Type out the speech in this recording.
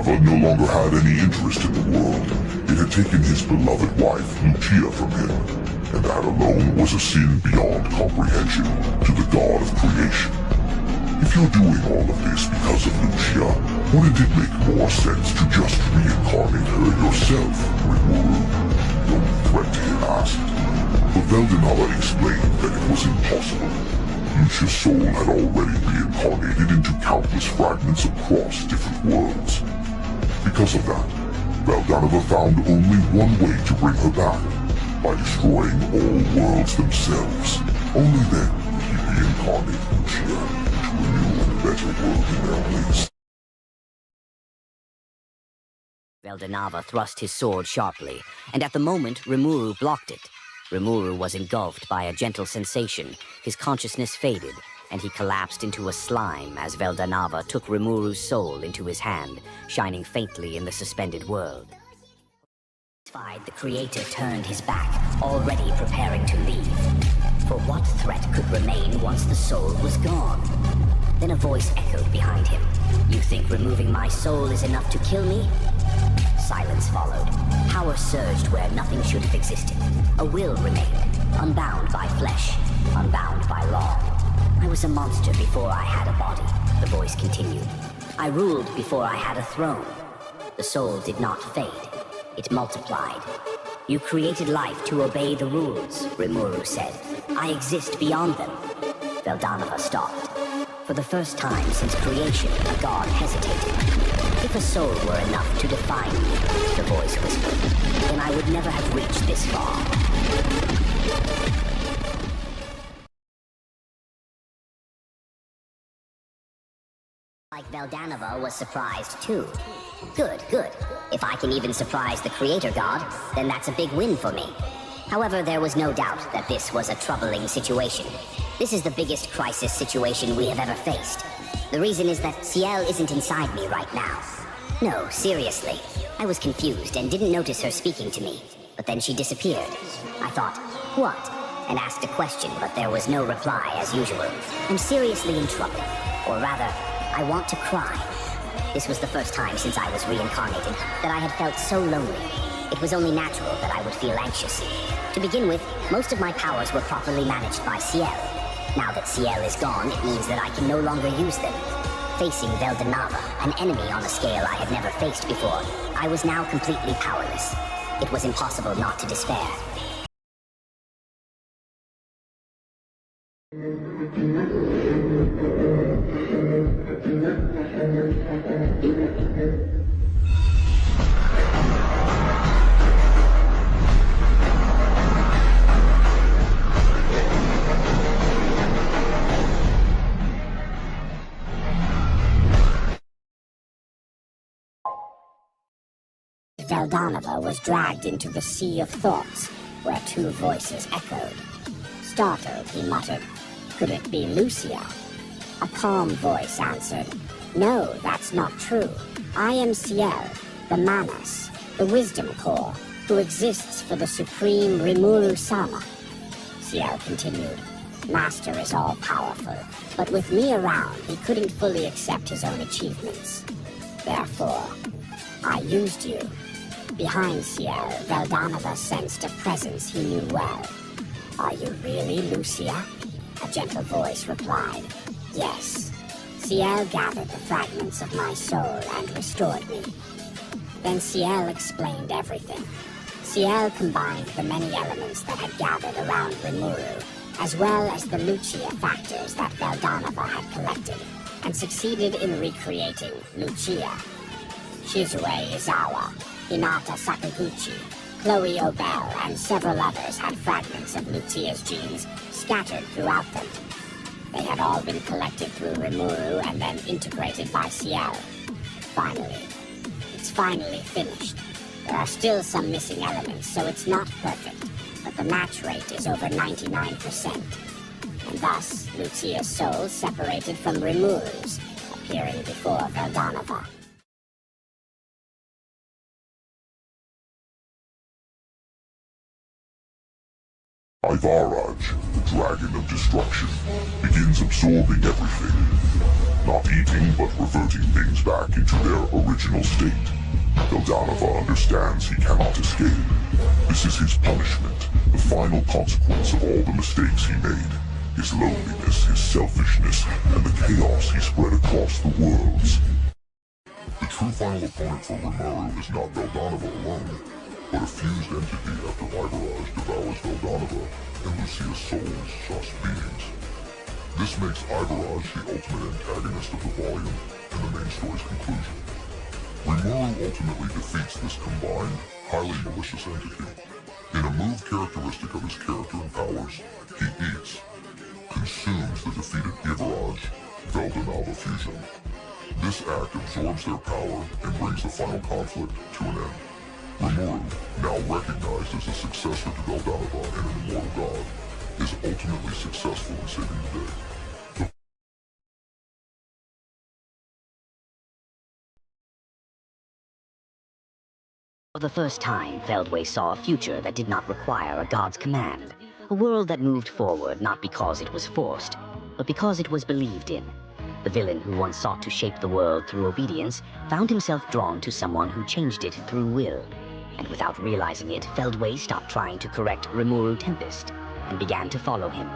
Veldanava no longer had any interest in the world. It had taken his beloved wife, Lucia, from him, and that alone was a sin beyond comprehension to the god of creation. If you're doing all of this because of Lucia, wouldn't it make more sense to just reincarnate her yourself, Rimuru? The only threat to him asked. But Veldanava explained that it was impossible. Lucia's soul had already reincarnated into countless fragments across different worlds. Because of that, Veldanava found only one way to bring her back, by destroying all worlds themselves. Only then would he reincarnate Lucia into a new and better world in their place. Veldanava thrust his sword sharply, and at the moment Rimuru blocked it. Rimuru was engulfed by a gentle sensation, his consciousness faded, and he collapsed into a slime as Veldanava took Rimuru's soul into his hand, shining faintly in the suspended world. The creator turned his back, already preparing to leave. For what threat could remain once the soul was gone? Then a voice echoed behind him. You think removing my soul is enough to kill me? Silence followed. Power surged where nothing should have existed. A will remained, unbound by flesh, unbound by law. I was a monster before I had a body, the voice continued. I ruled before I had a throne. The soul did not fade. It multiplied. You created life to obey the rules, Rimuru said. I exist beyond them. Veldanava stopped. For the first time since creation, a god hesitated. If a soul were enough to define me, the voice whispered, then I would never have reached this far. Like Veldanava was surprised too. Good, good. If I can even surprise the creator god, then that's a big win for me. However, there was no doubt that this was a troubling situation. This is the biggest crisis situation we have ever faced. The reason is that Ceil isn't inside me right now. No, seriously. I was confused and didn't notice her speaking to me. But then she disappeared. I thought, what? And asked a question, but there was no reply as usual. I'm seriously in trouble. Or rather, I want to cry. This was the first time since I was reincarnated that I had felt so lonely. It was only natural that I would feel anxious. To begin with, most of my powers were properly managed by Ceil. Now that Ceil is gone, it means that I can no longer use them. Facing Veldanava, an enemy on a scale I had never faced before, I was now completely powerless. It was impossible not to despair. Veldanava was dragged into the sea of thoughts, where two voices echoed. Startled, he muttered, "Could it be Lucia?" A calm voice answered, "No, that's not true. I am Ceil, the Manas, the wisdom core, who exists for the supreme Rimuru Sama." Ceil continued, "Master is all-powerful, but with me around, he couldn't fully accept his own achievements. Therefore, I used you." Behind Ceil, Veldanava sensed a presence he knew well. "Are you really Lucia?" A gentle voice replied, "Yes." Ceil gathered the fragments of my soul and restored me. Then Ceil explained everything. Ceil combined the many elements that had gathered around Rimuru, as well as the Lucia factors that Veldanava had collected, and succeeded in recreating Lucia. Shizue Izawa, Hinata Sakaguchi, Chloe Obel, and several others had fragments of Lucia's genes scattered throughout them. They had all been collected through Rimuru and then integrated by Ceil. Finally, it's finally finished. There are still some missing elements, so it's not perfect, but the match rate is over 99%. And thus, Lucia's soul separated from Rimuru's, appearing before Veldanava. Ivarage, the dragon of destruction, begins absorbing everything. not eating but reverting things back into their original state. Veldanava understands he cannot escape. This is his punishment, the final consequence of all the mistakes he made. His loneliness, his selfishness, and the chaos he spread across the worlds. The true final opponent for Rimuru is not Veldanava alone, but a fused entity after Ivarage devours Veldanava and Lucia's souls just beings. This makes Ivarage the ultimate antagonist of the volume and the main story's conclusion. Rimuru ultimately defeats this combined, highly malicious entity. In a move characteristic of his character and powers, he eats, consumes the defeated Ivarage Veldanava fusion. This act absorbs their power and brings the final conflict to an end. Rimuru, now recognized as a successor to Veldanava and an immortal god, is ultimately successful in saving the day. For the first time, Feldway saw a future that did not require a god's command. A world that moved forward not because it was forced, but because it was believed in. The villain who once sought to shape the world through obedience found himself drawn to someone who changed it through will. And without realizing it, Feldway stopped trying to correct Rimuru Tempest and began to follow him.